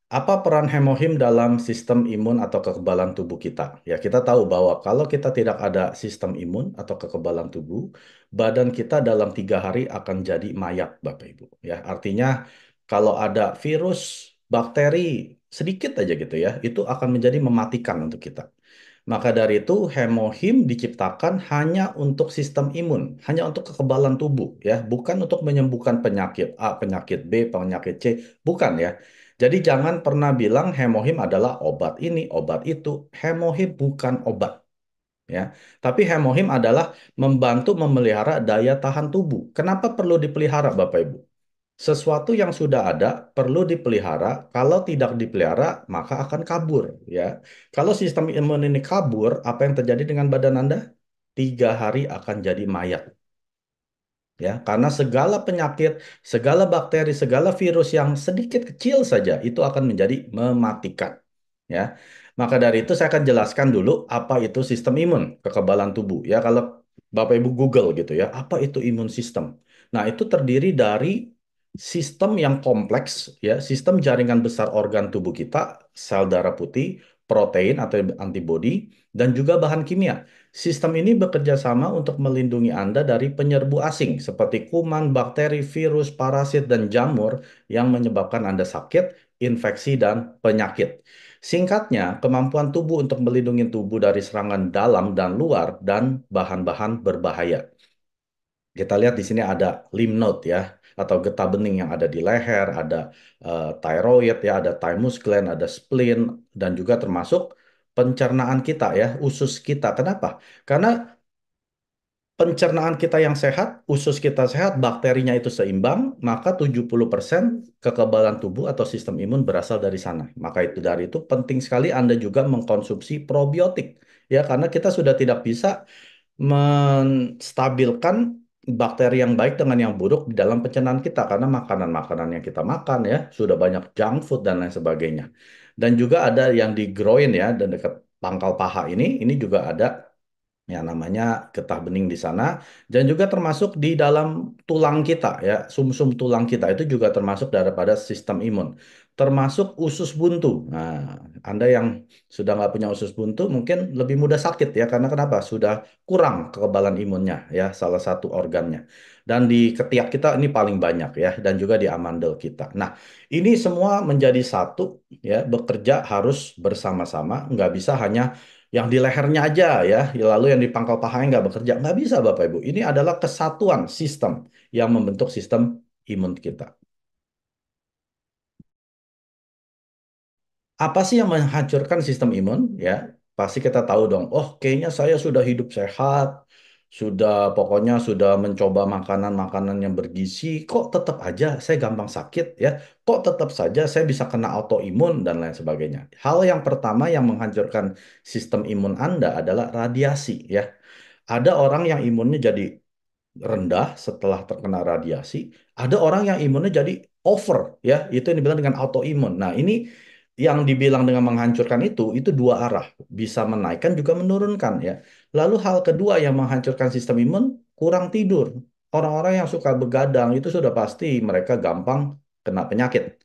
Apa peran hemohim dalam sistem imun atau kekebalan tubuh kita? Ya, kita tahu bahwa kalau kita tidak ada sistem imun atau kekebalan tubuh, badan kita dalam 3 hari akan jadi mayat, Bapak Ibu. Ya, artinya kalau ada virus, bakteri sedikit aja gitu ya, itu akan menjadi mematikan untuk kita. Maka dari itu, hemohim diciptakan hanya untuk sistem imun, hanya untuk kekebalan tubuh, ya, bukan untuk menyembuhkan penyakit A, penyakit B, penyakit C, bukan ya. Jadi jangan pernah bilang hemohim adalah obat ini, obat itu. Hemohim bukan obat, ya. Tapi hemohim adalah membantu memelihara daya tahan tubuh. Kenapa perlu dipelihara, Bapak Ibu? Sesuatu yang sudah ada perlu dipelihara. Kalau tidak dipelihara, maka akan kabur, ya. Kalau sistem imun ini kabur, apa yang terjadi dengan badan Anda? 3 hari akan jadi mayat, ya. Karena segala penyakit, segala bakteri, segala virus yang sedikit kecil saja itu akan menjadi mematikan, ya. Maka dari itu saya akan jelaskan dulu apa itu sistem imun, kekebalan tubuh, ya. Kalau Bapak Ibu Google gitu ya, apa itu imun sistem? Nah, itu terdiri dari sistem yang kompleks, ya, sistem jaringan besar organ tubuh kita, sel darah putih, protein atau antibodi, dan juga bahan kimia. Sistem ini bekerja sama untuk melindungi Anda dari penyerbu asing seperti kuman, bakteri, virus, parasit, dan jamur yang menyebabkan Anda sakit, infeksi, dan penyakit. Singkatnya, kemampuan tubuh untuk melindungi tubuh dari serangan dalam dan luar dan bahan-bahan berbahaya. Kita lihat di sini ada lymph node ya, atau getah bening yang ada di leher, ada thyroid ya, ada thymus gland, ada spleen, dan juga termasuk pencernaan kita ya, usus kita. Kenapa? Karena pencernaan kita yang sehat, usus kita sehat, bakterinya itu seimbang, maka 70% kekebalan tubuh atau sistem imun berasal dari sana. Maka itu dari itu penting sekali Anda juga mengkonsumsi probiotik. Ya, karena kita sudah tidak bisa menstabilkan bakteri yang baik dengan yang buruk di dalam pencernaan kita karena makanan-makanan yang kita makan ya sudah banyak junk food dan lain sebagainya. Dan juga ada yang di groin ya dan dekat pangkal paha ini juga ada yang namanya getah bening di sana dan juga termasuk di dalam tulang kita ya sumsum tulang kita itu juga termasuk daripada sistem imun termasuk usus buntu. Nah, Anda yang sudah nggak punya usus buntu mungkin lebih mudah sakit ya karena kenapa? Sudah kurang kekebalan imunnya ya salah satu organnya. Dan di ketiak kita ini paling banyak ya dan juga di amandel kita. Nah, ini semua menjadi satu ya bekerja harus bersama-sama nggak bisa hanya yang di lehernya aja ya, lalu yang di pangkal pahanya nggak bekerja. Nggak bisa Bapak Ibu. Ini adalah kesatuan sistem yang membentuk sistem imun kita. Apa sih yang menghancurkan sistem imun? Ya, pasti kita tahu dong. Oh, kayaknya saya sudah hidup sehat, sudah pokoknya sudah mencoba makanan-makanan yang bergizi, kok tetap aja saya gampang sakit ya? Kok tetap saja saya bisa kena autoimun dan lain sebagainya. Hal yang pertama yang menghancurkan sistem imun Anda adalah radiasi ya. Ada orang yang imunnya jadi rendah setelah terkena radiasi, ada orang yang imunnya jadi over ya, itu yang dibilang dengan autoimun. Nah, ini yang dibilang dengan menghancurkan itu dua arah, bisa menaikkan juga menurunkan ya. Lalu hal kedua yang menghancurkan sistem imun, kurang tidur. Orang-orang yang suka begadang itu sudah pasti mereka gampang kena penyakit.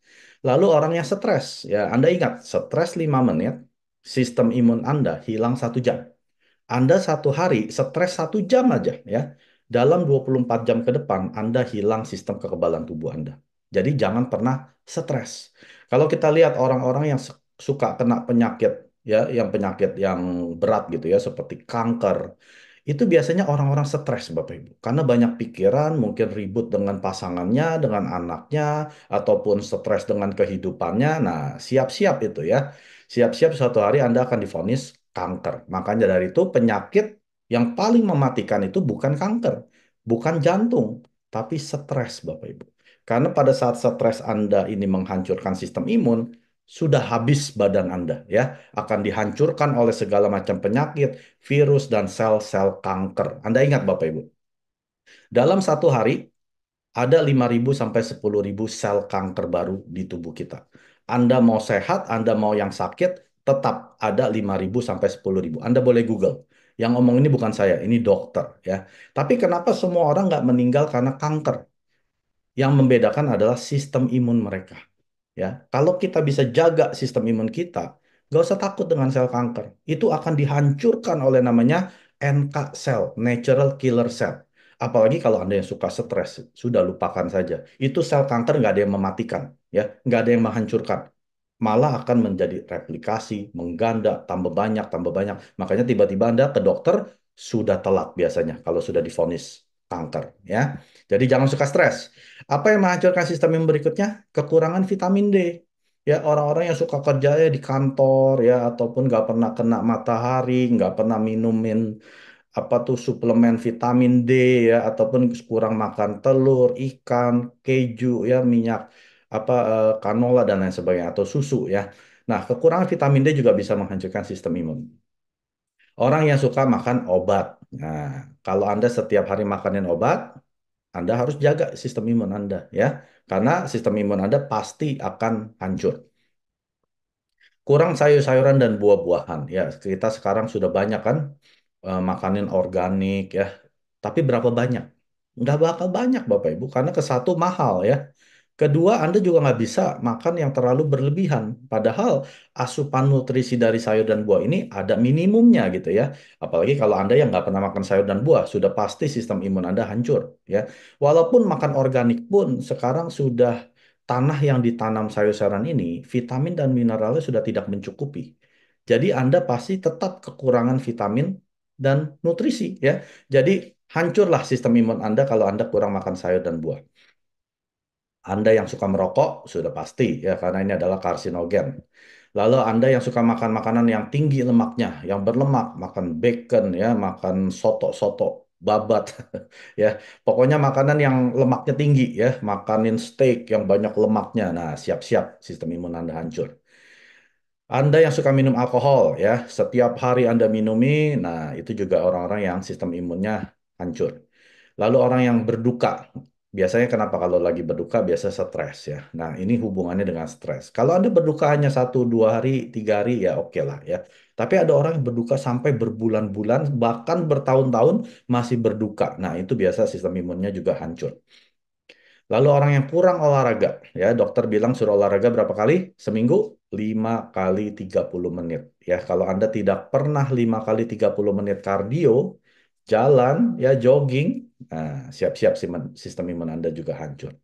Lalu orang yang stres, ya Anda ingat, stres 5 menit, sistem imun Anda hilang 1 jam. Anda 1 hari stres 1 jam aja ya. Dalam 24 jam ke depan Anda hilang sistem kekebalan tubuh Anda. Jadi jangan pernah stres. Kalau kita lihat orang-orang yang suka kena penyakit ya, yang penyakit yang berat gitu ya seperti kanker, itu biasanya orang-orang stres Bapak Ibu. Karena banyak pikiran, mungkin ribut dengan pasangannya, dengan anaknya, ataupun stres dengan kehidupannya. Nah, siap-siap itu ya. Siap-siap suatu hari Anda akan divonis kanker. Makanya dari itu penyakit yang paling mematikan itu bukan kanker, bukan jantung, tapi stres Bapak Ibu. Karena pada saat stres Anda ini menghancurkan sistem imun, sudah habis badan Anda ya, akan dihancurkan oleh segala macam penyakit, virus dan sel-sel kanker. Anda ingat Bapak Ibu, dalam 1 hari ada 5.000 sampai 10.000 sel kanker baru di tubuh kita. Anda mau sehat, Anda mau yang sakit, tetap ada 5.000 sampai 10.000. Anda boleh Google. Yang ngomong ini bukan saya, ini dokter ya. Tapi kenapa semua orang nggak meninggal karena kanker? Yang membedakan adalah sistem imun mereka. Ya, kalau kita bisa jaga sistem imun kita, nggak usah takut dengan sel kanker. Itu akan dihancurkan oleh namanya NK cell, natural killer cell. Apalagi kalau Anda yang suka stres, sudah lupakan saja. Itu sel kanker nggak ada yang mematikan, ya, nggak ada yang menghancurkan. Malah akan menjadi replikasi, mengganda, tambah banyak, tambah banyak. Makanya tiba-tiba Anda ke dokter sudah telat biasanya kalau sudah divonis kanker, ya. Jadi jangan suka stres. Apa yang menghancurkan sistem yang berikutnya? Kekurangan vitamin D. Ya, orang-orang yang suka kerjanya di kantor ya ataupun nggak pernah kena matahari, nggak pernah minumin apa tuh suplemen vitamin D ya ataupun kurang makan telur, ikan, keju ya, minyak apa canola dan lain sebagainya atau susu ya. Nah, kekurangan vitamin D juga bisa menghancurkan sistem imun. Orang yang suka makan obat. Nah, kalau Anda setiap hari makanin obat, Anda harus jaga sistem imun Anda ya. Karena sistem imun Anda pasti akan hancur. Kurang sayur-sayuran dan buah-buahan. Ya, kita sekarang sudah banyak kan makanin organik ya. Tapi berapa banyak? Nggak bakal banyak Bapak Ibu, karena ke satu mahal ya. Kedua, Anda juga nggak bisa makan yang terlalu berlebihan. Padahal asupan nutrisi dari sayur dan buah ini ada minimumnya gitu ya. Apalagi kalau Anda yang nggak pernah makan sayur dan buah, sudah pasti sistem imun Anda hancur ya. Walaupun makan organik pun sekarang sudah tanah yang ditanam sayur-sayuran ini, vitamin dan mineralnya sudah tidak mencukupi. Jadi Anda pasti tetap kekurangan vitamin dan nutrisi ya. Jadi hancurlah sistem imun Anda kalau Anda kurang makan sayur dan buah. Anda yang suka merokok sudah pasti ya karena ini adalah karsinogen. Lalu Anda yang suka makan makanan yang tinggi lemaknya, yang berlemak, makan bacon ya, makan soto-soto, babat ya. Pokoknya makanan yang lemaknya tinggi ya, makanin steak yang banyak lemaknya. Nah, siap-siap sistem imun Anda hancur. Anda yang suka minum alkohol ya, setiap hari Anda minumi, nah itu juga orang-orang yang sistem imunnya hancur. Lalu orang yang berduka, biasanya kenapa kalau lagi berduka biasa stres ya. Nah ini hubungannya dengan stres. Kalau Anda berduka hanya satu, dua hari, tiga hari ya oke lah ya. Tapi ada orang yang berduka sampai berbulan-bulan, bahkan bertahun-tahun masih berduka. Nah itu biasa sistem imunnya juga hancur. Lalu orang yang kurang olahraga, ya dokter bilang suruh olahraga berapa kali? Seminggu? 5 kali 30 menit. Ya, kalau Anda tidak pernah 5 kali 30 menit kardio, jalan, ya jogging, nah, siap-siap sistem imun Anda juga hancur.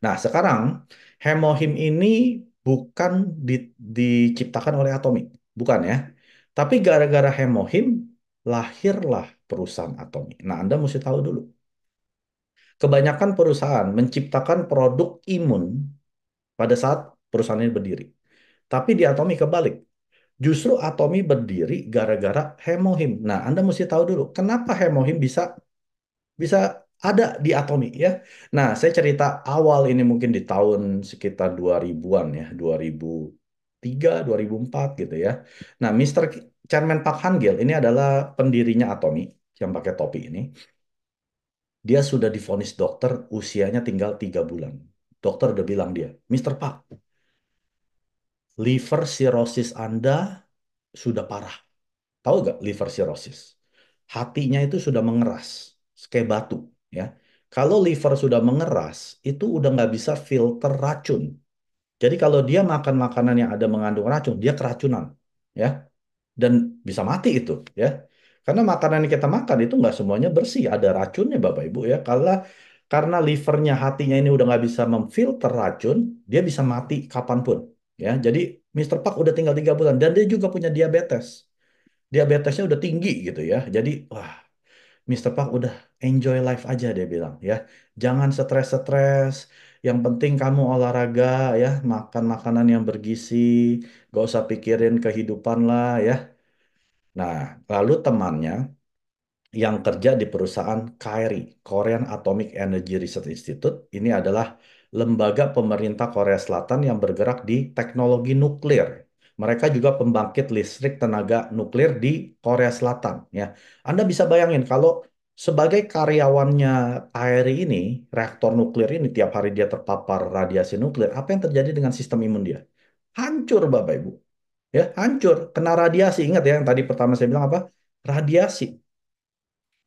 Nah, sekarang hemohim ini bukan diciptakan oleh Atomi, bukan ya. Tapi gara-gara hemohim, lahirlah perusahaan Atomi. Nah, Anda mesti tahu dulu. Kebanyakan perusahaan menciptakan produk imun pada saat perusahaan ini berdiri. Tapi di Atomi kebalik. Justru Atomi berdiri gara-gara hemohim. Nah, Anda mesti tahu dulu, kenapa hemohim bisa bisa ada di Atomi ya. Nah, saya cerita awal ini mungkin di tahun sekitar 2000-an ya, 2003, 2004 gitu ya. Nah, Mr. Chairman Park Han-gil ini adalah pendirinya Atomi yang pakai topi ini. Dia sudah divonis dokter, usianya tinggal 3 bulan. Dokter udah bilang dia, Mr. Park, liver cirrhosis Anda sudah parah. Tahu gak liver cirrhosis? Hatinya itu sudah mengeras, kayak batu. Ya, kalau liver sudah mengeras, itu udah nggak bisa filter racun. Jadi kalau dia makan makanan yang ada mengandung racun, dia keracunan. Ya, dan bisa mati itu ya, karena makanan yang kita makan itu nggak semuanya bersih, ada racunnya Bapak Ibu ya. Karena livernya, hatinya ini udah nggak bisa memfilter racun, dia bisa mati kapanpun ya. Jadi Mister Park udah tinggal 3 bulan dan dia juga punya diabetesnya udah tinggi gitu ya. Jadi wah, Mister Park udah enjoy life aja, dia bilang ya, jangan stres-stres, yang penting kamu olahraga ya, makan makanan yang bergizi, gak usah pikirin kehidupan lah ya. Nah, lalu temannya yang kerja di perusahaan KRI, Korean Atomic Energy Research Institute, ini adalah lembaga pemerintah Korea Selatan yang bergerak di teknologi nuklir. Mereka juga pembangkit listrik tenaga nuklir di Korea Selatan. Ya, Anda bisa bayangin kalau sebagai karyawannya KRI ini, reaktor nuklir ini tiap hari dia terpapar radiasi nuklir, apa yang terjadi dengan sistem imun dia? Hancur, Bapak Ibu. Ya, hancur, kena radiasi. Ingat ya yang tadi pertama saya bilang apa? Radiasi.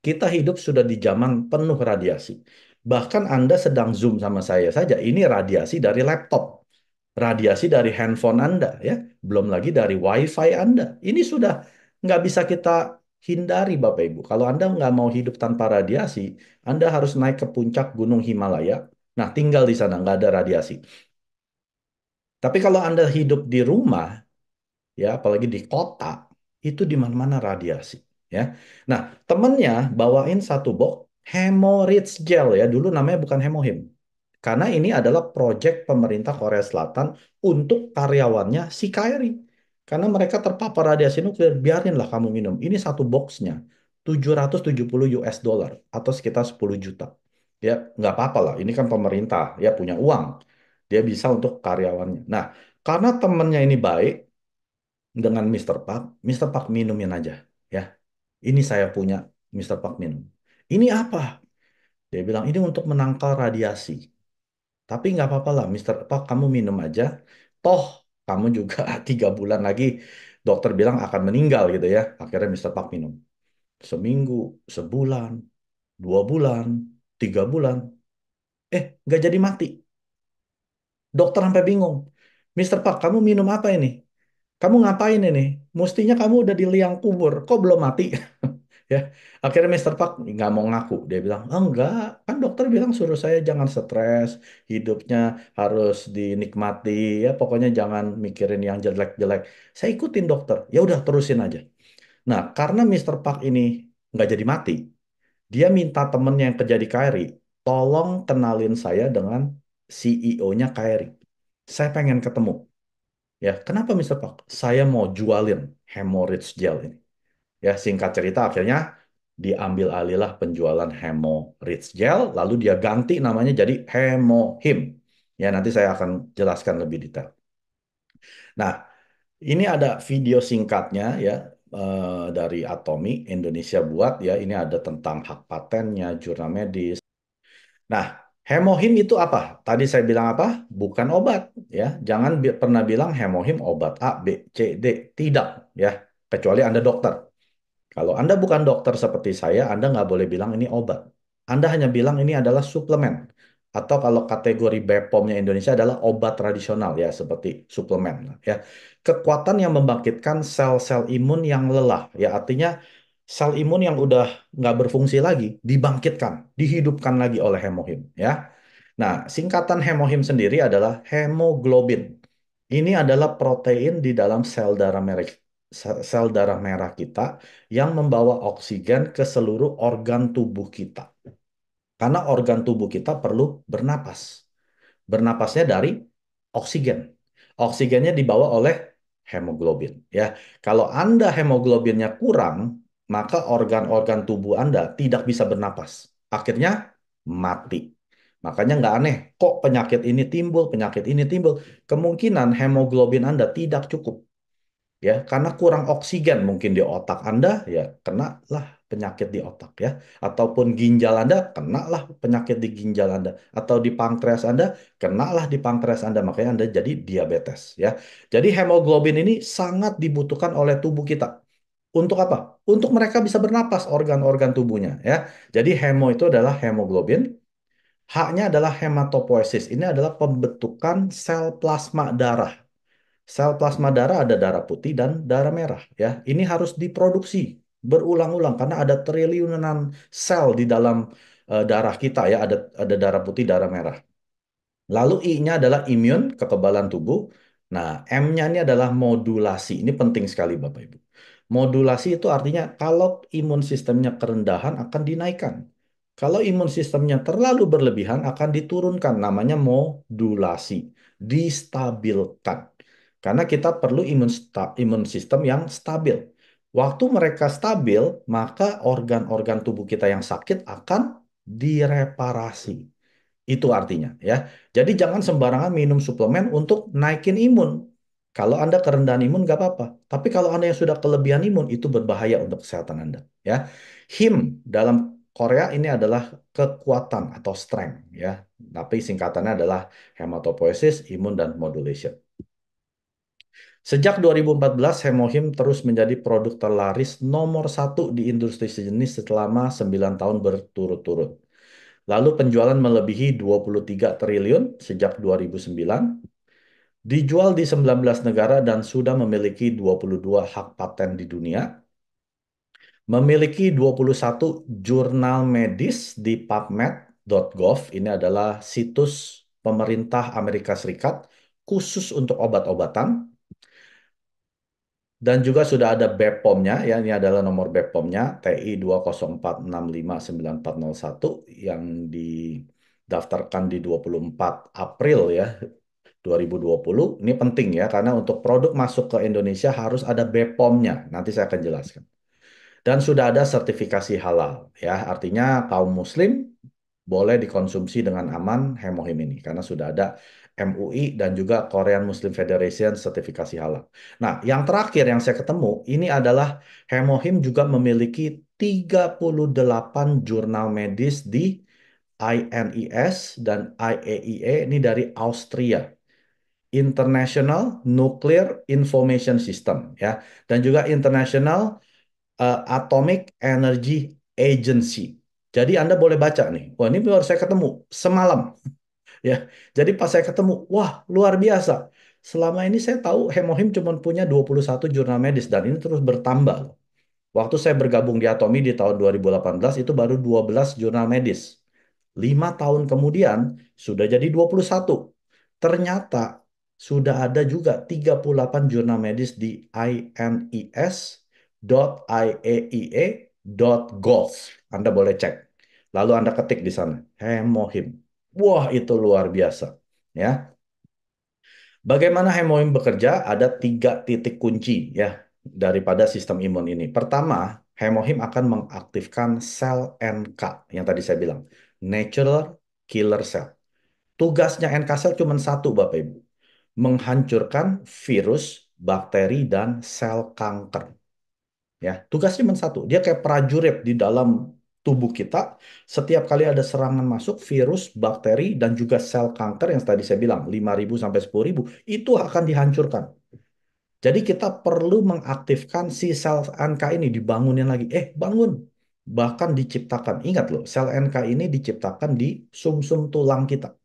Kita hidup sudah di zaman penuh radiasi. Bahkan Anda sedang Zoom sama saya saja, ini radiasi dari laptop. radiasi dari handphone Anda, ya, belum lagi dari WiFi Anda. Ini sudah nggak bisa kita hindari, Bapak Ibu. Kalau Anda nggak mau hidup tanpa radiasi, Anda harus naik ke puncak Gunung Himalaya. Nah, tinggal di sana, nggak ada radiasi. Tapi kalau Anda hidup di rumah, ya apalagi di kota, itu di mana-mana radiasi, ya. Nah, temennya bawain satu box Hemorrhage Gel, ya, dulu namanya bukan Hemohim, karena ini adalah proyek pemerintah Korea Selatan untuk karyawannya si KRI, karena mereka terpapar radiasi nuklir. Biarinlah kamu minum, ini satu boxnya 770 US dollar atau sekitar 10 juta, ya. Nggak apa-apa lah, ini kan pemerintah, ya, punya uang, dia bisa untuk karyawannya. Nah, karena temennya ini baik dengan Mister Park minumin aja, ya. Ini saya punya, Mister Park minum. Ini apa? Dia bilang ini untuk menangkal radiasi. Tapi nggak apa-apa lah, Mister Park, kamu minum aja. Toh kamu juga 3 bulan lagi dokter bilang akan meninggal gitu ya. Akhirnya Mister Park minum. Seminggu, sebulan, 2 bulan, 3 bulan. Nggak jadi mati. Dokter sampai bingung. Mister Park, kamu minum apa ini? Kamu ngapain ini? Mestinya kamu udah di liang kubur, kok belum mati? Ya, akhirnya Mister Park nggak mau ngaku. Dia bilang, oh, enggak, kan dokter bilang suruh saya jangan stres, hidupnya harus dinikmati, ya pokoknya jangan mikirin yang jelek-jelek. Saya ikutin dokter, ya udah terusin aja. Nah, karena Mister Park ini nggak jadi mati, dia minta temennya yang kerja di KRI, tolong kenalin saya dengan CEO-nya KRI. Saya pengen ketemu. Ya, kenapa Mister Park? Saya mau jualin hemorrhage gel ini. Ya, singkat cerita akhirnya diambil alihlah penjualan hemorrhage gel, lalu dia ganti namanya jadi Hemohim. Ya, nanti saya akan jelaskan lebih detail. Nah, ini ada video singkatnya, ya, dari Atomi Indonesia buat, ya. Ini ada tentang hak patennya, jurnal medis. Nah, hemohim itu apa? Tadi saya bilang apa? Bukan obat, ya. Jangan pernah bilang hemohim obat A, B, C, D. Tidak, ya. Kecuali Anda dokter. Kalau Anda bukan dokter seperti saya, Anda nggak boleh bilang ini obat. Anda hanya bilang ini adalah suplemen. Atau kalau kategori BPOM-nya Indonesia adalah obat tradisional, ya, seperti suplemen, ya. Kekuatan yang membangkitkan sel-sel imun yang lelah, ya, artinya sel imun yang udah nggak berfungsi lagi, dibangkitkan, dihidupkan lagi oleh hemohim, ya. Nah, singkatan hemohim sendiri adalah hemoglobin. Ini adalah protein di dalam sel darah merah kita yang membawa oksigen ke seluruh organ tubuh kita. Karena organ tubuh kita perlu bernapas. Bernapasnya dari oksigen. Oksigennya dibawa oleh hemoglobin, ya. Kalau Anda hemoglobinnya kurang, maka organ-organ tubuh Anda tidak bisa bernapas. Akhirnya mati. Makanya nggak aneh, kok penyakit ini timbul. Kemungkinan hemoglobin Anda tidak cukup, ya, karena kurang oksigen mungkin di otak Anda, ya, kenalah penyakit di otak, ya, ataupun ginjal Anda, kenalah penyakit di ginjal Anda, atau di pankreas Anda, kenalah di pankreas Anda, makanya Anda jadi diabetes, ya. Jadi hemoglobin ini sangat dibutuhkan oleh tubuh kita. Untuk apa? Untuk mereka bisa bernapas organ-organ tubuhnya, ya. Jadi hemo itu adalah hemoglobin. H-nya adalah hematopoiesis. Ini adalah pembentukan sel plasma darah. Sel plasma darah ada darah putih dan darah merah, ya. Ini harus diproduksi berulang-ulang karena ada triliunan sel di dalam darah kita, ya. Ada darah putih, darah merah. Lalu I-nya adalah imun, kekebalan tubuh. Nah, M-nya ini adalah modulasi. Ini penting sekali, Bapak Ibu. Modulasi itu artinya kalau imun sistemnya kerendahan akan dinaikkan. Kalau imun sistemnya terlalu berlebihan akan diturunkan. Namanya modulasi. Distabilkan. Karena kita perlu imun sistem yang stabil. Waktu mereka stabil, maka organ-organ tubuh kita yang sakit akan direparasi. Itu artinya, ya. Jadi jangan sembarangan minum suplemen untuk naikin imun. Kalau Anda kerendahan imun nggak apa-apa. Tapi kalau Anda yang sudah kelebihan imun itu berbahaya untuk kesehatan Anda, ya. HIM dalam Korea ini adalah kekuatan atau strength, ya. Tapi singkatannya adalah hematopoiesis, imun dan modulation. Sejak 2014, Hemohim terus menjadi produk terlaris nomor satu di industri sejenis selama 9 tahun berturut-turut. Lalu penjualan melebihi 23 triliun sejak 2009. Dijual di 19 negara dan sudah memiliki 22 hak paten di dunia. Memiliki 21 jurnal medis di PubMed.gov. Ini adalah situs pemerintah Amerika Serikat khusus untuk obat-obatan. Dan juga sudah ada BPOM-nya, ya ini adalah nomor BPOM-nya TI 204659401 yang didaftarkan di 24 April ya 2020. Ini penting ya karena untuk produk masuk ke Indonesia harus ada BPOM-nya. Nanti saya akan jelaskan. Dan sudah ada sertifikasi halal ya, artinya kaum muslim boleh dikonsumsi dengan aman hemohim ini karena sudah ada MUI dan juga Korean Muslim Federation sertifikasi halal. Nah, yang terakhir yang saya ketemu ini adalah hemohim juga memiliki 38 jurnal medis di INES dan IAEA ini dari Austria. International Nuclear Information System ya dan juga International Atomic Energy Agency. Jadi Anda boleh baca nih. Wah, ini baru saya ketemu semalam ya. Jadi pas saya ketemu, wah, luar biasa. Selama ini saya tahu Hemohim cuma punya 21 jurnal medis dan ini terus bertambah. Waktu saya bergabung di Atomi di tahun 2018 itu baru 12 jurnal medis. 5 tahun kemudian sudah jadi 21. Ternyata sudah ada juga 38 jurnal medis di ines.iaea.gov. Anda boleh cek. Lalu Anda ketik di sana, hemohim. Wah, itu luar biasa. Ya, bagaimana hemohim bekerja? Ada 3 titik kunci ya daripada sistem imun ini. Pertama, hemohim akan mengaktifkan sel NK yang tadi saya bilang, natural killer cell. Tugasnya NK cell cuma satu, Bapak Ibu, menghancurkan virus, bakteri, dan sel kanker. Ya, tugasnya cuma satu. Dia kayak prajurit di dalam tubuh kita. Setiap kali ada serangan masuk, virus, bakteri, dan juga sel kanker yang tadi saya bilang 5.000 sampai 10.000 itu akan dihancurkan. Jadi kita perlu mengaktifkan si sel NK ini, dibangunin lagi. Bangun. Bahkan diciptakan. Ingat loh, sel NK ini diciptakan di sumsum tulang kita.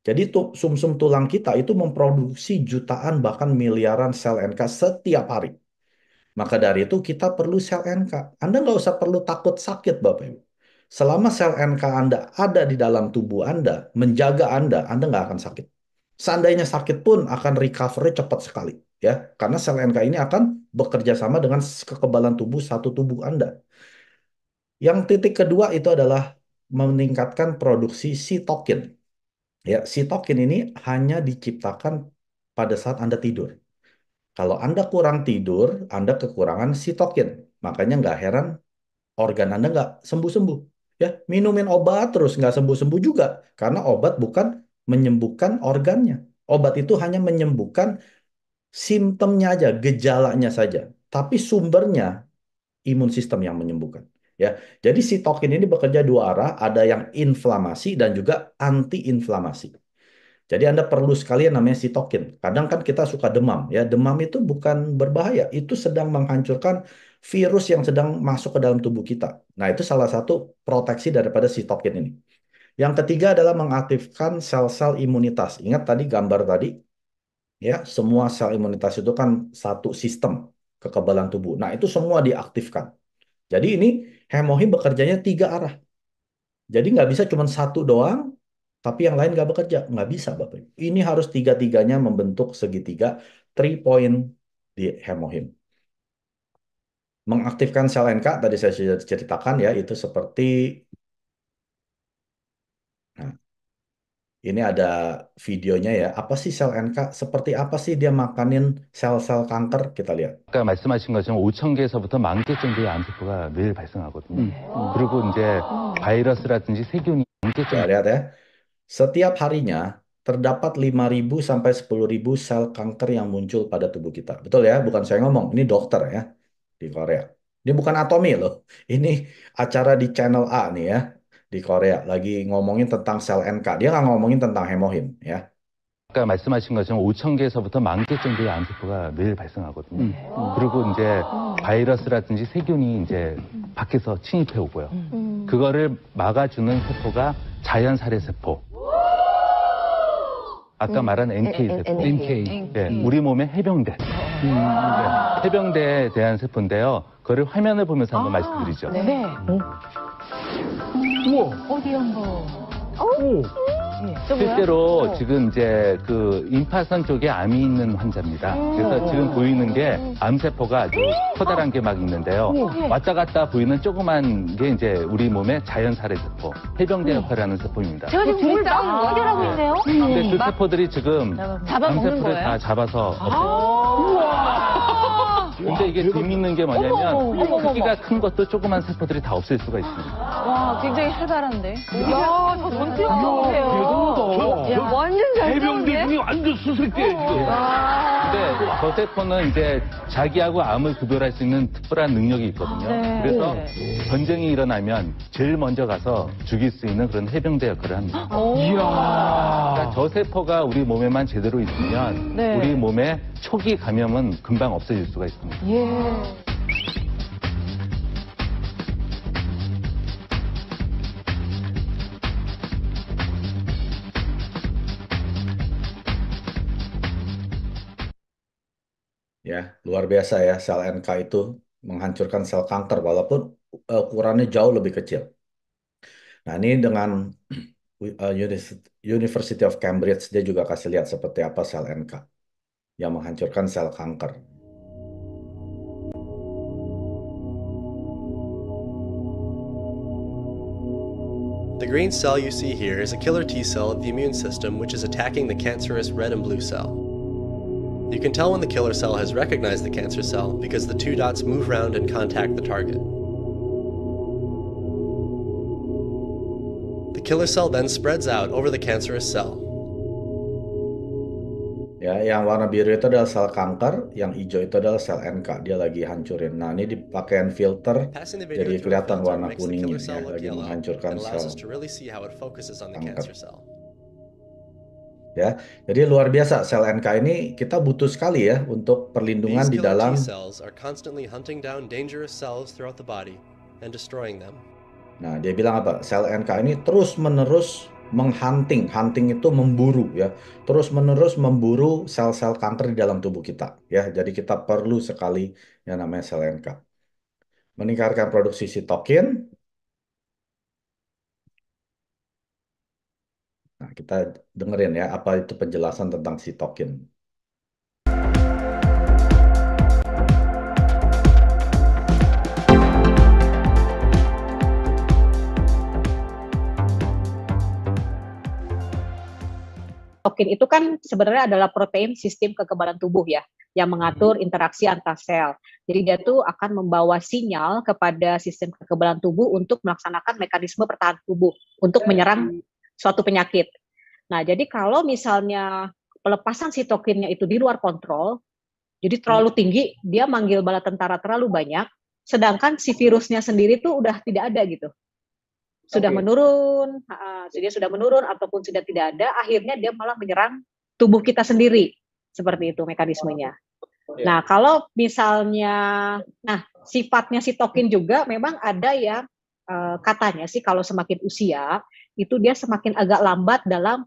Jadi tuh sumsum tulang kita itu memproduksi jutaan bahkan miliaran sel NK setiap hari. Maka dari itu kita perlu sel NK. Anda nggak usah perlu takut sakit, Bapak Ibu. Selama sel NK Anda ada di dalam tubuh Anda, menjaga Anda nggak akan sakit. Seandainya sakit pun akan recovery cepat sekali. Ya, karena sel NK ini akan bekerja sama dengan kekebalan tubuh satu tubuh Anda. Yang titik kedua itu adalah meningkatkan produksi sitokin. Ya, sitokin ini hanya diciptakan pada saat Anda tidur. Kalau Anda kurang tidur, Anda kekurangan sitokin. Makanya nggak heran organ Anda nggak sembuh-sembuh. Ya, minumin obat terus nggak sembuh-sembuh juga. Karena obat bukan menyembuhkan organnya. Obat itu hanya menyembuhkan simptomnya aja, gejalanya saja. Tapi sumbernya imun sistem yang menyembuhkan. Ya, jadi sitokin ini bekerja dua arah, ada yang inflamasi dan juga anti-inflamasi. Jadi Anda perlu sekali yang namanya sitokin. Kadang kan kita suka demam, ya. Demam itu bukan berbahaya, itu sedang menghancurkan virus yang sedang masuk ke dalam tubuh kita. Nah, itu salah satu proteksi daripada sitokin ini. Yang ketiga adalah mengaktifkan sel-sel imunitas. Ingat tadi gambar tadi, ya, semua sel imunitas itu kan satu sistem kekebalan tubuh. Nah, itu semua diaktifkan. Jadi ini hemohim bekerjanya 3 arah. Jadi nggak bisa cuma satu doang, tapi yang lain nggak bekerja. Nggak bisa, Bapak Ibu. Ini harus tiga-tiganya membentuk segitiga, 3 point di hemohim. Mengaktifkan sel NK, tadi saya sudah ceritakan ya, itu seperti, nah, ini ada videonya ya. Apa sih sel NK? Seperti apa sih dia makanin sel-sel kanker? Kita lihat. 아까 말씀하신 것처럼 5천 개에서부터 10,000개 정도의 암세포가 매일 발생하거든요. 그리고 이제 바이러스라든지 세균이 10개 Ya, 정도. lihat ya. Setiap harinya terdapat 5.000 sampai 10.000 sel kanker yang muncul pada tubuh kita. Betul ya? Bukan saya ngomong, ini dokter ya di Korea. Ini bukan Atomi loh. Ini acara di Channel A nih ya di Korea. Lagi ngomongin tentang sel NK. Dia nggak ngomongin tentang hemohim ya. 아까 말씀하신 것처럼 5천 개에서부터 10,000개 정도의 암세포가 매일 발생하거든요. 그리고 이제 바이러스라든지 세균이 이제 밖에서 침입해 오고요. 그거를 막아주는 세포가 자연 살해 세포. 아까 말한 NK 세포. NK. 예, 우리 몸의 해병대. 네, 해병대에 대한 세포인데요. 그거를 화면을 보면서 한번 말씀드리죠. 네. 우와. 어디 한번. 오. 실제로 지금 이제 그 임파선 쪽에 암이 있는 환자입니다. 그래서 지금 보이는 게 암세포가 아주 커다란 게 막 있는데요. 왔다 갔다 보이는 조그만 게 이제 우리 몸의 자연살해 세포, 해병대 역할을 하는 세포입니다. 제가 지금 물딱 연결하고 있네요. 근데 그 세포들이 지금 잡아먹는 암세포를 거예요? 다 잡아서 없애요. 근데 이게 재밌는 게 뭐냐면 크기가 큰 것도 조그만 세포들이 다 없앨 수가 있습니다. 와, 굉장히 활발한데. 이야, 저 전투 영상이세요. 대단하다. 야, 완전 잘 해병대 싸우는데? 중에 완전 수색대 지금. 근데 저 세포는 이제 자기하고 암을 구별할 수 있는 특별한 능력이 있거든요. 네. 그래서 전쟁이 일어나면 제일 먼저 가서 죽일 수 있는 그런 해병대 역할을 합니다. 이야. 그러니까 저 세포가 우리 몸에만 제대로 있으면 네. 우리 몸의 초기 감염은 금방 없어질 수가 있습니다. 예. Ya, luar biasa ya sel NK itu menghancurkan sel kanker walaupun ukurannya jauh lebih kecil. Nah, ini dengan University of Cambridge dia juga kasih lihat seperti apa sel NK yang menghancurkan sel kanker. The green cell you see here is a killer T cell of the immune system which is attacking the cancerous red and blue cell. You can tell when the killer cell has recognized the cancer cell because the two dots move around and contact the target. The killer cell then spreads out over the cancerous cell. Ya, yang warna biru itu adalah sel kanker, yang hijau itu adalah sel NK. Dia lagi hancurin. Nah, ini dipakein filter, Passing the video jadi through a kelihatan filter warna makes the kuningnya killer ya, cell look lagi yellow menghancurkan and allows sel us to really see how it focuses on the kanker. cancer cell. Ya, jadi luar biasa sel NK ini kita butuh sekali ya untuk perlindungan These di killer dalam. T cells are constantly hunting down dangerous cells throughout the body and destroying them. Nah, dia bilang apa? Sel NK ini terus-menerus hunting itu memburu ya, terus-menerus memburu sel-sel kanker di dalam tubuh kita ya. Jadi kita perlu sekali yang namanya sel NK. Meningkatkan produksi sitokin. Nah, kita dengerin ya apa itu penjelasan tentang sitokin. Sitokin itu kan sebenarnya adalah protein sistem kekebalan tubuh ya, yang mengatur interaksi antar sel. Jadi dia tuh akan membawa sinyal kepada sistem kekebalan tubuh untuk melaksanakan mekanisme pertahanan tubuh untuk menyerang suatu penyakit. Nah, jadi kalau misalnya pelepasan sitokinnya itu di luar kontrol, jadi terlalu tinggi, dia manggil bala tentara terlalu banyak, sedangkan si virusnya sendiri tuh udah tidak ada gitu. Sudah menurun, dia sudah menurun ataupun sudah tidak ada, akhirnya dia malah menyerang tubuh kita sendiri. Seperti itu mekanismenya. Nah, kalau misalnya, sifatnya sitokin juga memang ada yang katanya sih kalau semakin usia, itu dia semakin agak lambat dalam,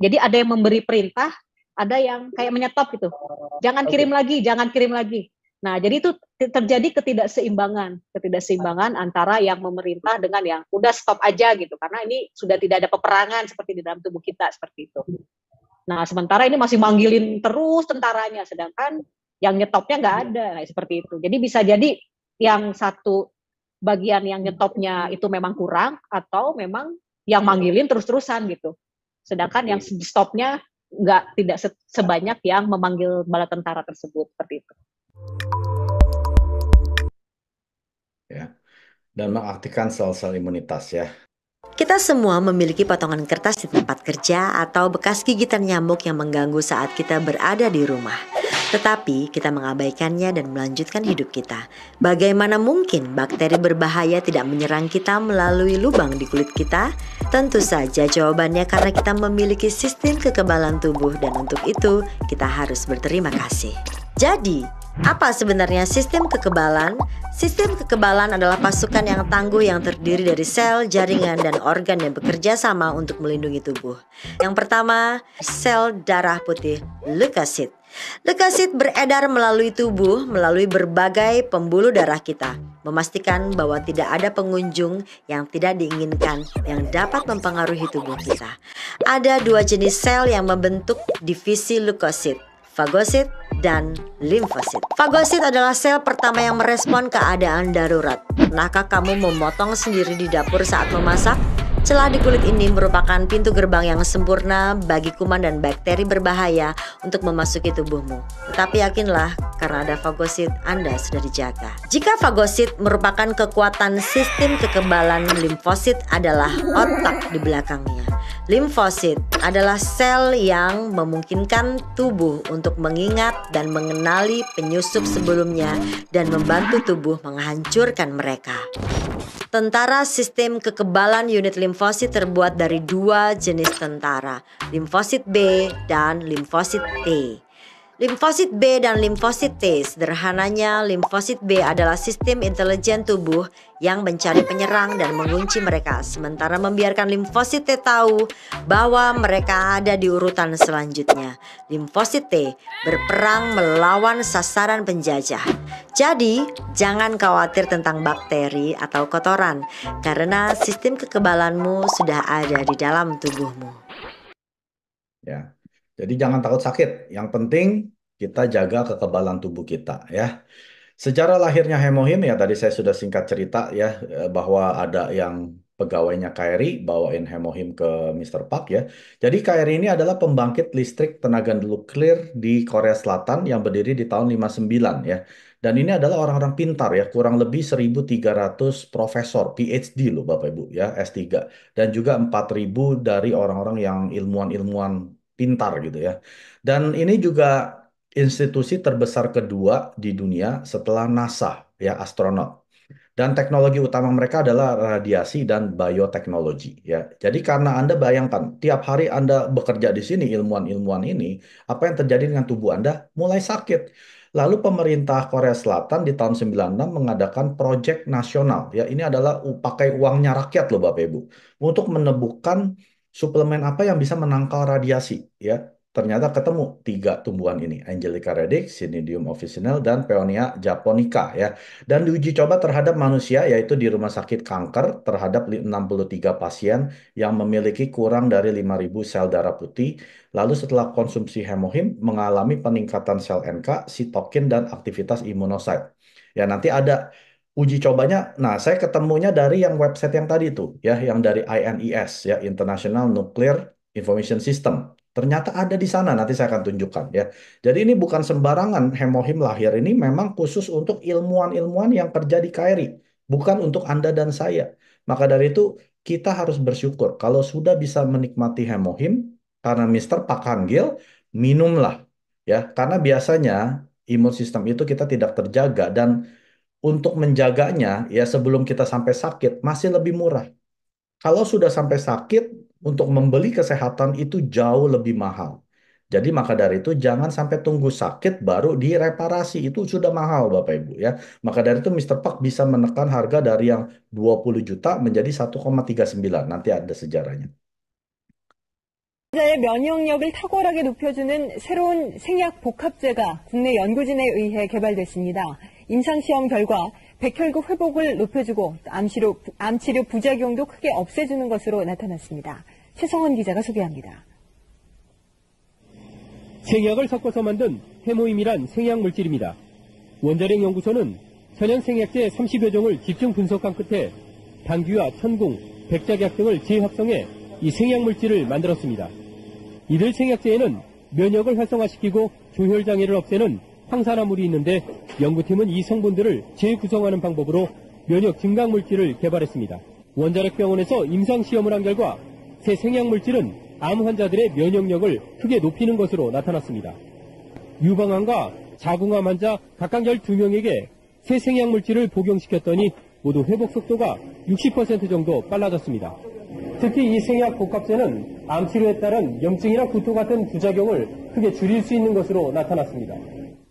jadi ada yang memberi perintah, ada yang kayak menyetop gitu. Jangan kirim lagi, jangan kirim lagi. Nah, jadi itu terjadi ketidakseimbangan antara yang memerintah dengan yang udah stop aja gitu, karena ini sudah tidak ada peperangan seperti di dalam tubuh kita seperti itu. Nah, sementara ini masih manggilin terus tentaranya, sedangkan yang nyetopnya nggak ada, nah seperti itu. Jadi bisa jadi yang satu bagian yang nyetopnya itu memang kurang, atau memang yang manggilin terus-terusan gitu. Sedangkan yang di stopnya tidak sebanyak yang memanggil bala tentara tersebut seperti itu. Ya, dan mengaktifkan sel-sel imunitas ya. Kita semua memiliki potongan kertas di tempat kerja atau bekas gigitan nyamuk yang mengganggu saat kita berada di rumah. Tetapi kita mengabaikannya dan melanjutkan hidup kita. Bagaimana mungkin bakteri berbahaya tidak menyerang kita melalui lubang di kulit kita? Tentu saja jawabannya karena kita memiliki sistem kekebalan tubuh dan untuk itu kita harus berterima kasih. Jadi, Apa sebenarnya sistem kekebalan? Sistem kekebalan adalah pasukan yang tangguh yang terdiri dari sel, jaringan, dan organ yang bekerja sama untuk melindungi tubuh. Yang pertama, sel darah putih, leukosit. Leukosit beredar melalui tubuh melalui berbagai pembuluh darah kita, memastikan bahwa tidak ada pengunjung yang tidak diinginkan yang dapat mempengaruhi tubuh kita. Ada dua jenis sel yang membentuk divisi leukosit, fagosit dan limfosit. Fagosit adalah sel pertama yang merespon keadaan darurat. Pernahkah kamu memotong sendiri di dapur saat memasak? Celah di kulit ini merupakan pintu gerbang yang sempurna bagi kuman dan bakteri berbahaya untuk memasuki tubuhmu. Tetapi yakinlah, karena ada fagosit, Anda sudah dijaga. Jika fagosit merupakan kekuatan sistem kekebalan, limfosit adalah otak di belakangnya. Limfosit adalah sel yang memungkinkan tubuh untuk mengingat dan mengenali penyusup sebelumnya dan membantu tubuh menghancurkan mereka. Tentara sistem kekebalan unit limfosit terbuat dari dua jenis tentara, limfosit B dan limfosit T. Limfosit B dan limfosit T, sederhananya limfosit B adalah sistem intelijen tubuh yang mencari penyerang dan mengunci mereka, sementara membiarkan limfosit T tahu bahwa mereka ada di urutan selanjutnya. Limfosit T berperang melawan sasaran penjajah. Jadi, jangan khawatir tentang bakteri atau kotoran, karena sistem kekebalanmu sudah ada di dalam tubuhmu. Ya. Jadi jangan takut sakit. Yang penting kita jaga kekebalan tubuh kita ya. Sejarah lahirnya hemohim ya tadi saya sudah singkat cerita ya bahwa ada yang pegawainya KRI bawain hemohim ke Mr. Park ya. Jadi KRI ini adalah pembangkit listrik tenaga nuklir di Korea Selatan yang berdiri di tahun 59 ya. Dan ini adalah orang-orang pintar ya, kurang lebih 1.300 profesor, PhD loh Bapak Ibu ya, S3. Dan juga 4.000 dari orang-orang yang ilmuwan-ilmuwan pintar gitu ya. Dan ini juga institusi terbesar kedua di dunia setelah NASA ya, astronot. Dan teknologi utama mereka adalah radiasi dan bioteknologi ya. Jadi karena Anda bayangkan tiap hari Anda bekerja di sini ilmuwan-ilmuwan ini, apa yang terjadi dengan tubuh Anda? Mulai sakit. Lalu pemerintah Korea Selatan di tahun 96 mengadakan proyek nasional ya. Ini adalah pakai uangnya rakyat loh Bapak Ibu untuk menemukan suplemen apa yang bisa menangkal radiasi ya. Ternyata ketemu 3 tumbuhan ini, Angelica radix, Cnidium officinale, dan Paeonia japonica ya. Dan diuji coba terhadap manusia yaitu di rumah sakit kanker terhadap 63 pasien yang memiliki kurang dari 5.000 sel darah putih. Lalu setelah konsumsi hemohim mengalami peningkatan sel NK, sitokin, dan aktivitas imunosit. Ya nanti ada uji cobanya. Nah, saya ketemunya dari yang website yang tadi tuh ya, yang dari INES ya, International Nuclear Information System. Ternyata ada di sana, nanti saya akan tunjukkan ya. Jadi ini bukan sembarangan hemohim lahir, ini memang khusus untuk ilmuwan-ilmuwan yang kerja di KRI, bukan untuk Anda dan saya. Maka dari itu kita harus bersyukur kalau sudah bisa menikmati hemohim karena Mr. Pak Hangil, minumlah ya. Karena biasanya imun sistem itu kita tidak terjaga dan untuk menjaganya ya sebelum kita sampai sakit masih lebih murah. Kalau sudah sampai sakit, untuk membeli kesehatan itu jauh lebih mahal. Jadi maka dari itu jangan sampai tunggu sakit baru direparasi. Itu sudah mahal Bapak Ibu ya. Maka dari itu Mr. Park bisa menekan harga dari yang 20 juta menjadi 1,39. Nanti ada sejarahnya. 자의 면역력을 탁월하게 높여주는 새로운 생약 복합제가 국내 연구진에 의해 개발됐습니다. 임상시험 결과 백혈구 회복을 높여주고 암치료 부작용도 크게 없애주는 것으로 나타났습니다. 최성원 기자가 소개합니다. 생약을 섞어서 만든 해모임이란 생약 물질입니다. 원자력 연구소는 천연 생약제 30여 종을 집중 분석한 끝에 당귀와 천궁, 백작약 등을 재합성해 이 생약 물질을 만들었습니다. 이들 생약제에는 면역을 활성화시키고 조혈 장애를 없애는 황산화물이 있는데 연구팀은 이 성분들을 재구성하는 방법으로 면역 증강 물질을 개발했습니다. 원자력병원에서 임상시험을 한 결과 새 생약 물질은 암 환자들의 면역력을 크게 높이는 것으로 나타났습니다. 유방암과 자궁암 환자 각각 12명에게 새 생약 물질을 복용시켰더니 모두 회복 속도가 60% 정도 빨라졌습니다. 특히 이 생약 복합제는 암 치료에 따른 염증이나 구토 같은 부작용을 크게 줄일 수 있는 것으로 나타났습니다.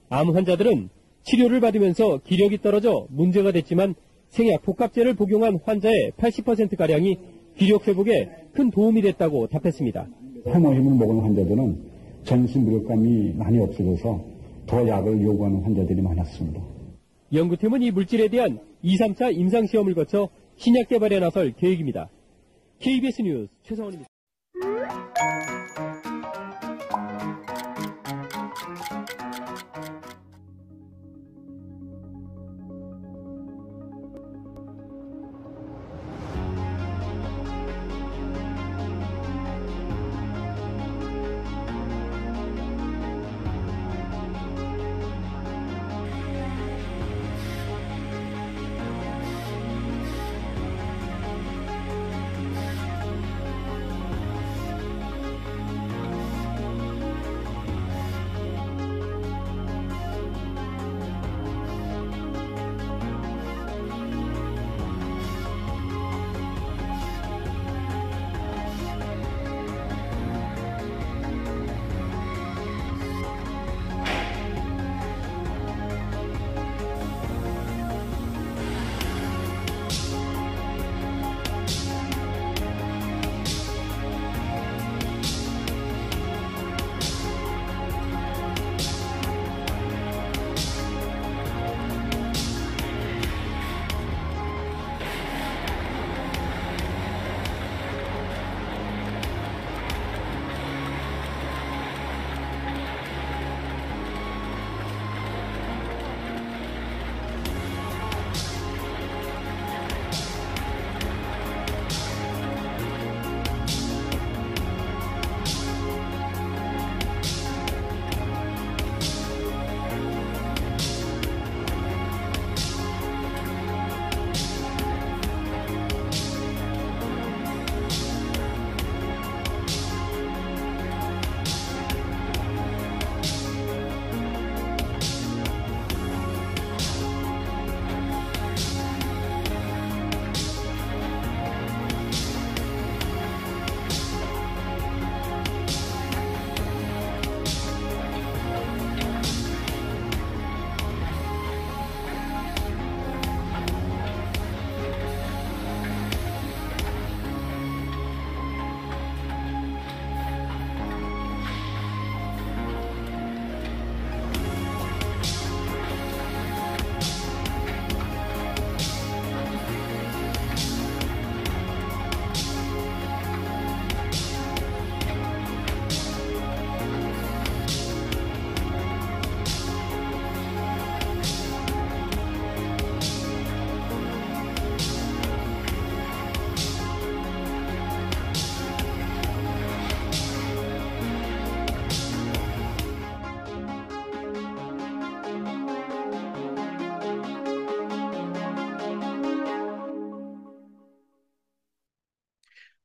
암 환자들은 치료를 받으면서 기력이 떨어져 문제가 됐지만 생약 복합제를 복용한 환자의 80%가량이 기력 회복에 큰 도움이 됐다고 답했습니다. 해모힘을 먹은 환자들은 전신 무력감이 많이 없어져서 더 약을 요구하는 환자들이 많았습니다. 연구팀은 이 물질에 대한 2, 3차 임상시험을 거쳐 신약 개발에 나설 계획입니다. KBS 뉴스 최성원입니다.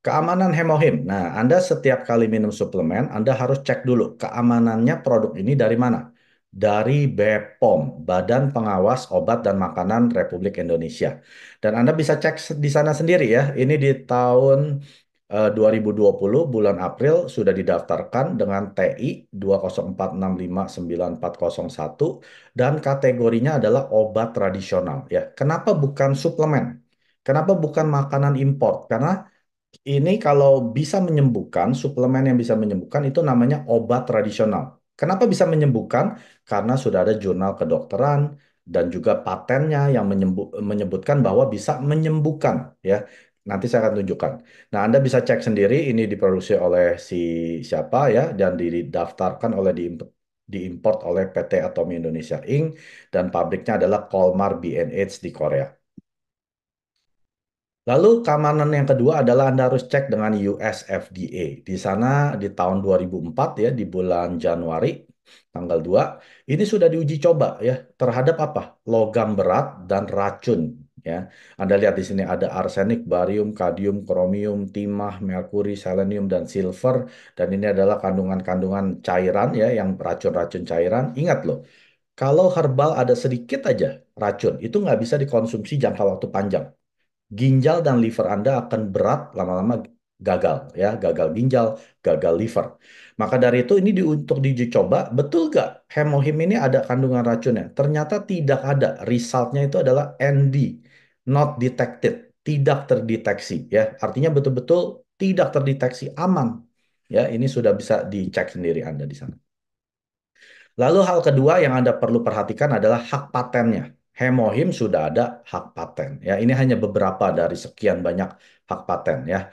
Keamanan hemohim. Nah, Anda setiap kali minum suplemen, Anda harus cek dulu keamanannya produk ini dari mana. Dari BPOM, Badan Pengawas Obat dan Makanan Republik Indonesia. Dan Anda bisa cek di sana sendiri ya. Ini di tahun 2020, bulan April, sudah didaftarkan dengan TI 204659401 dan kategorinya adalah obat tradisional. Ya, kenapa bukan suplemen? Kenapa bukan makanan impor? Karena ini kalau bisa menyembuhkan, suplemen yang bisa menyembuhkan itu namanya obat tradisional. Kenapa bisa menyembuhkan? Karena sudah ada jurnal kedokteran dan juga patennya yang menyebutkan bahwa bisa menyembuhkan ya. Nanti saya akan tunjukkan. Nah, Anda bisa cek sendiri ini diproduksi oleh si siapa ya dan didaftarkan oleh diimport oleh PT Atomi Indonesia Inc. dan pabriknya adalah Colmar B&H di Korea. Lalu keamanan yang kedua adalah Anda harus cek dengan US FDA. Di sana di tahun 2004 ya, di bulan Januari, tanggal 2, ini sudah diuji coba ya terhadap apa? Logam berat dan racun ya. Anda lihat di sini ada arsenik, barium, kadium, kromium, timah, merkuri, selenium, dan silver. Dan ini adalah kandungan-kandungan cairan ya, yang racun-racun cairan. Ingat loh, kalau herbal ada sedikit aja racun, itu nggak bisa dikonsumsi jangka waktu panjang. Ginjal dan liver Anda akan berat, lama-lama gagal ya, gagal ginjal, gagal liver. Maka dari itu ini untuk diuji coba, betul nggak hemohim ini ada kandungan racunnya? Ternyata tidak ada. Resultnya itu adalah ND, not detected, tidak terdeteksi ya. Artinya betul-betul tidak terdeteksi, aman. Ya, ini sudah bisa dicek sendiri Anda di sana. Lalu hal kedua yang Anda perlu perhatikan adalah hak patennya. Hemohim sudah ada hak paten. Ya, ini hanya beberapa dari sekian banyak hak paten ya.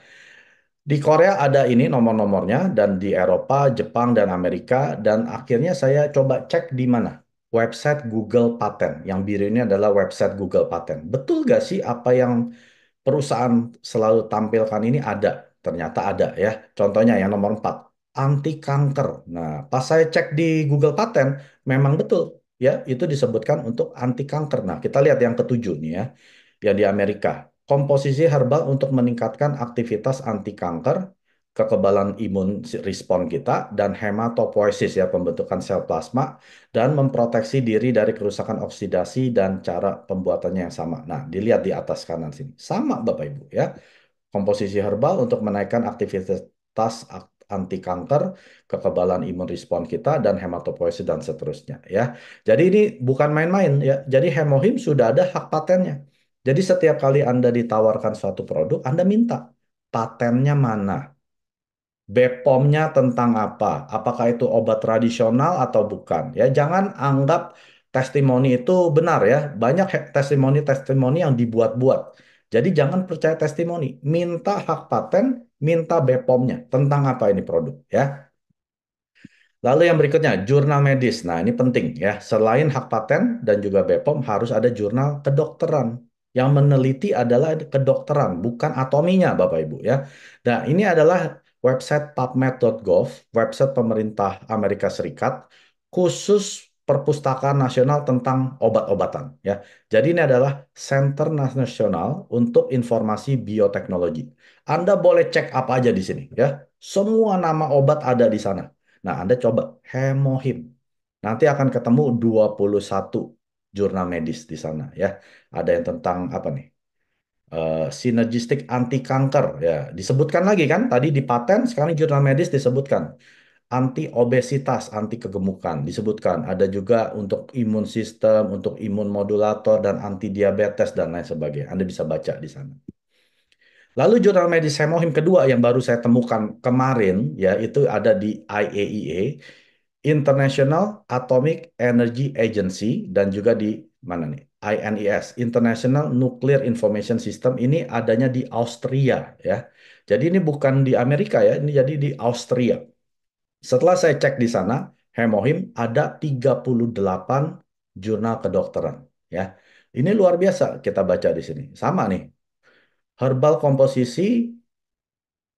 Di Korea ada ini nomor-nomornya dan di Eropa, Jepang dan Amerika dan akhirnya saya coba cek di mana? Website Google Paten. Yang biru ini adalah website Google Paten. Betul gak sih apa yang perusahaan selalu tampilkan ini ada? Ternyata ada ya. Contohnya yang nomor 4, anti kanker. Nah, pas saya cek di Google Paten, memang betul ya, itu disebutkan untuk anti kanker. Nah, kita lihat yang ketujuh nih ya, yang di Amerika. Komposisi herbal untuk meningkatkan aktivitas anti kanker, kekebalan imun respon kita, dan hematopoiesis ya, pembentukan sel plasma, dan memproteksi diri dari kerusakan oksidasi dan cara pembuatannya yang sama. Nah, dilihat di atas kanan sini. Sama Bapak Ibu ya. Komposisi herbal untuk menaikkan aktivitas anti kanker, kekebalan imun respon kita, dan hematopoiesis dan seterusnya ya. Jadi ini bukan main-main ya. Jadi hemohim sudah ada hak patennya. Jadi setiap kali Anda ditawarkan suatu produk, Anda minta patennya mana? BPOM-nya tentang apa? Apakah itu obat tradisional atau bukan? Ya, jangan anggap testimoni itu benar ya. Banyak testimoni-testimoni yang dibuat-buat. Jadi jangan percaya testimoni. Minta hak paten, minta BPOM-nya. Tentang apa ini produk ya. Lalu yang berikutnya, jurnal medis. Nah, ini penting ya. Selain hak paten dan juga BPOM, harus ada jurnal kedokteran. Yang meneliti adalah kedokteran, bukan atominya, Bapak Ibu ya. Nah, ini adalah website PubMed.gov, website pemerintah Amerika Serikat, khusus Perpustakaan Nasional tentang obat-obatan ya. Jadi ini adalah Center Nasional untuk Informasi Bioteknologi. Anda boleh cek apa aja di sini ya. Semua nama obat ada di sana. Nah, Anda coba hemohim. Nanti akan ketemu 21 jurnal medis di sana ya. Ada yang tentang apa nih? Sinergistik anti kanker ya. Disebutkan lagi kan tadi di paten, sekarang jurnal medis disebutkan. Anti obesitas, anti kegemukan disebutkan. Ada juga untuk imun sistem, untuk imun modulator dan anti diabetes dan lain sebagainya. Anda bisa baca di sana. Lalu jurnal medis hemohim kedua yang baru saya temukan kemarin ya itu ada di IAEA, International Atomic Energy Agency, dan juga di mana nih? INES, International Nuclear Information System. Ini adanya di Austria ya. Jadi ini bukan di Amerika ya, ini jadi di Austria. Setelah saya cek di sana, hemohim ada 38 jurnal kedokteran ya. Ini luar biasa kita baca di sini. Sama nih. Herbal komposisi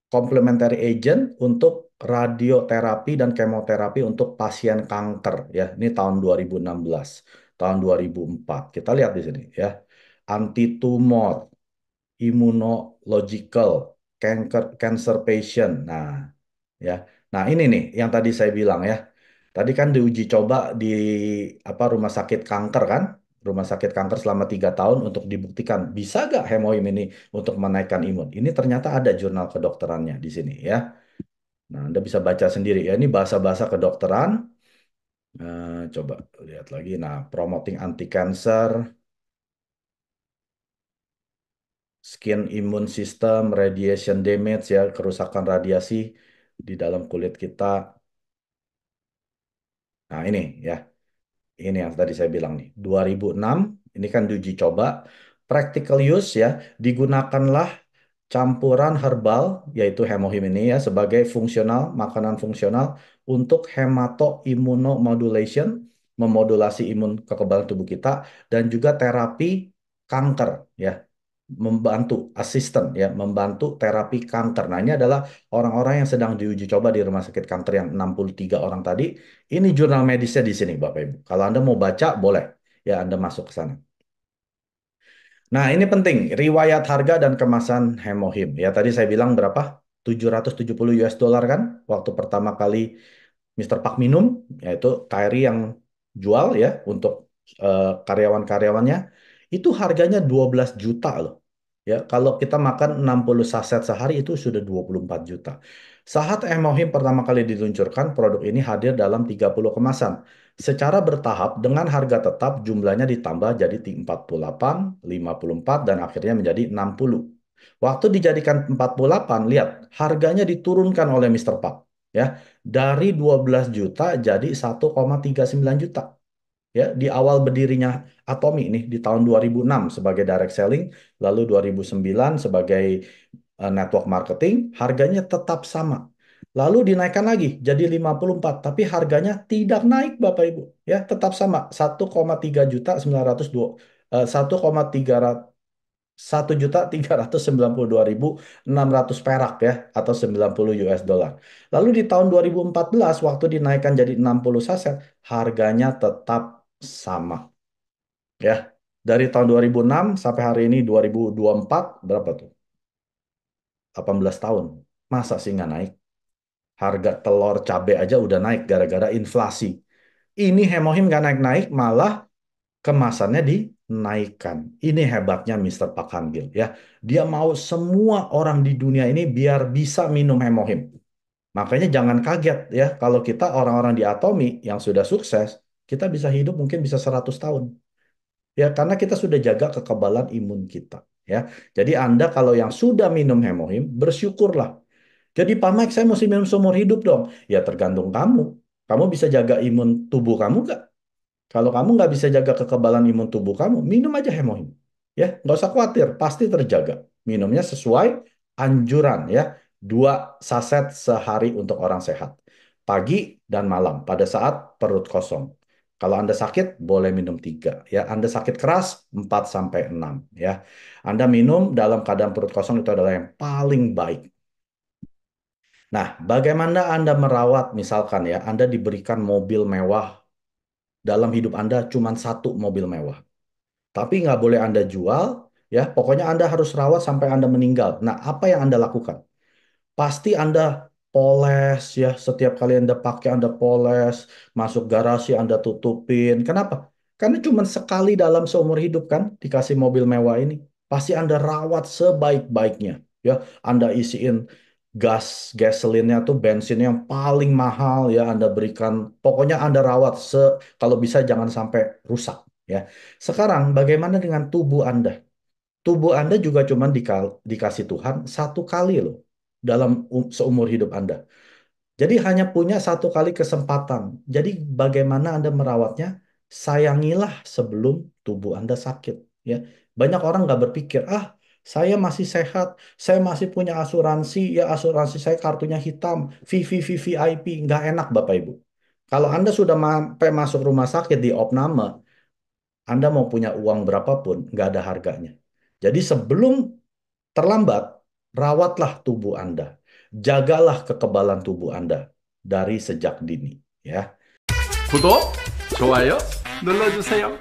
complementary agent untuk radioterapi dan kemoterapi untuk pasien kanker ya. Ini tahun 2016, tahun 2004. Kita lihat di sini ya. Anti tumor, immunological, cancer patient. Nah, ya. Nah, ini nih yang tadi saya bilang ya. Tadi kan diuji coba di apa rumah sakit kanker kan? Rumah sakit kanker selama 3 tahun untuk dibuktikan bisa gak hemohim ini untuk menaikkan imun. Ini ternyata ada jurnal kedokterannya di sini ya. Nah, Anda bisa baca sendiri ya. Ini bahasa-bahasa kedokteran. Coba lihat lagi. Nah, promoting anti-cancer, skin immune system, radiation damage ya, kerusakan radiasi di dalam kulit kita. Nah, ini ya. Ini yang tadi saya bilang nih. 2006, ini kan diuji coba. Practical use ya, digunakanlah campuran herbal, yaitu hemohim ini ya, sebagai fungsional, makanan fungsional untuk hematoimmunomodulation, memodulasi imun kekebalan tubuh kita, dan juga terapi kanker ya, membantu asisten ya, membantu terapi kanker. Nah, ini adalah orang-orang yang sedang diuji coba di rumah sakit kanker yang 63 orang tadi. Ini jurnal medisnya di sini, Bapak Ibu. Kalau Anda mau baca, boleh ya Anda masuk ke sana. Nah, ini penting, riwayat harga dan kemasan hemohim. Ya, tadi saya bilang berapa? 770 US dollar kan? Waktu pertama kali Mr. Pak minum, yaitu KRI yang jual ya untuk karyawan-karyawannya. Itu harganya 12 juta loh. Ya, kalau kita makan 60 saset sehari itu sudah 24 juta. Saat Hemohim pertama kali diluncurkan, produk ini hadir dalam 30 kemasan. Secara bertahap dengan harga tetap jumlahnya ditambah jadi 48, 54, dan akhirnya menjadi 60. Waktu dijadikan 48, lihat harganya diturunkan oleh Mister Pak. Ya, dari 12 juta jadi 1,39 juta. Ya, di awal berdirinya Atomy nih di tahun 2006 sebagai direct selling, lalu 2009 sebagai network marketing, harganya tetap sama. Lalu dinaikkan lagi jadi 54, tapi harganya tidak naik Bapak Ibu, ya, tetap sama 1,3 juta 902 1,3 1.392.600 perak ya, atau 90 US dollar. Lalu di tahun 2014 waktu dinaikkan jadi 60 saset, harganya tetap sama ya. Dari tahun 2006 sampai hari ini 2024 berapa tuh? 18 tahun. Masa sih nggak naik? Harga telur cabai aja udah naik gara-gara inflasi. Ini Hemohim nggak naik-naik, malah kemasannya dinaikkan. Ini hebatnya Mister Pak Hangil ya. Dia mau semua orang di dunia ini biar bisa minum Hemohim. Makanya jangan kaget ya kalau kita orang-orang di Atomy yang sudah sukses, kita bisa hidup mungkin bisa 100 tahun. Ya, karena kita sudah jaga kekebalan imun kita ya. Jadi Anda kalau yang sudah minum Hemohim, bersyukurlah. Jadi Pak Mike, saya mesti minum seumur hidup dong. Ya tergantung kamu. Kamu bisa jaga imun tubuh kamu nggak? Kalau kamu nggak bisa jaga kekebalan imun tubuh kamu, minum aja Hemohim. Ya, nggak usah khawatir, pasti terjaga. Minumnya sesuai anjuran ya. 2 saset sehari untuk orang sehat. Pagi dan malam pada saat perut kosong. Kalau Anda sakit, boleh minum 3. Ya, Anda sakit keras, 4 sampai 6. Ya. Anda minum dalam keadaan perut kosong itu adalah yang paling baik. Nah, bagaimana Anda merawat, misalkan ya, Anda diberikan mobil mewah, dalam hidup Anda cuma 1 mobil mewah. Tapi nggak boleh Anda jual, ya, pokoknya Anda harus rawat sampai Anda meninggal. Nah, apa yang Anda lakukan? Pasti Anda poles, ya, setiap kali Anda pakai Anda poles, masuk garasi Anda tutupin. Kenapa? Karena cuma sekali dalam seumur hidup kan dikasih mobil mewah ini. Pasti Anda rawat sebaik-baiknya. Ya, Anda isiin gasolinnya tuh bensin yang paling mahal ya Anda berikan. Pokoknya Anda rawat kalau bisa jangan sampai rusak ya. Sekarang bagaimana dengan tubuh Anda? Tubuh Anda juga cuma dikasih Tuhan 1 kali loh dalam seumur hidup Anda. Jadi hanya punya 1 kali kesempatan. Jadi bagaimana Anda merawatnya? Sayangilah sebelum tubuh Anda sakit. Ya, banyak orang nggak berpikir, saya masih sehat, saya masih punya asuransi, ya asuransi saya kartunya hitam, VVVVIP, nggak enak Bapak Ibu. Kalau Anda sudah sampai masuk rumah sakit di opname, Anda mau punya uang berapapun, nggak ada harganya. Jadi sebelum terlambat, rawatlah tubuh Anda. Jagalah kekebalan tubuh Anda dari sejak dini. Ya. 구독, 좋아요 눌러주세요.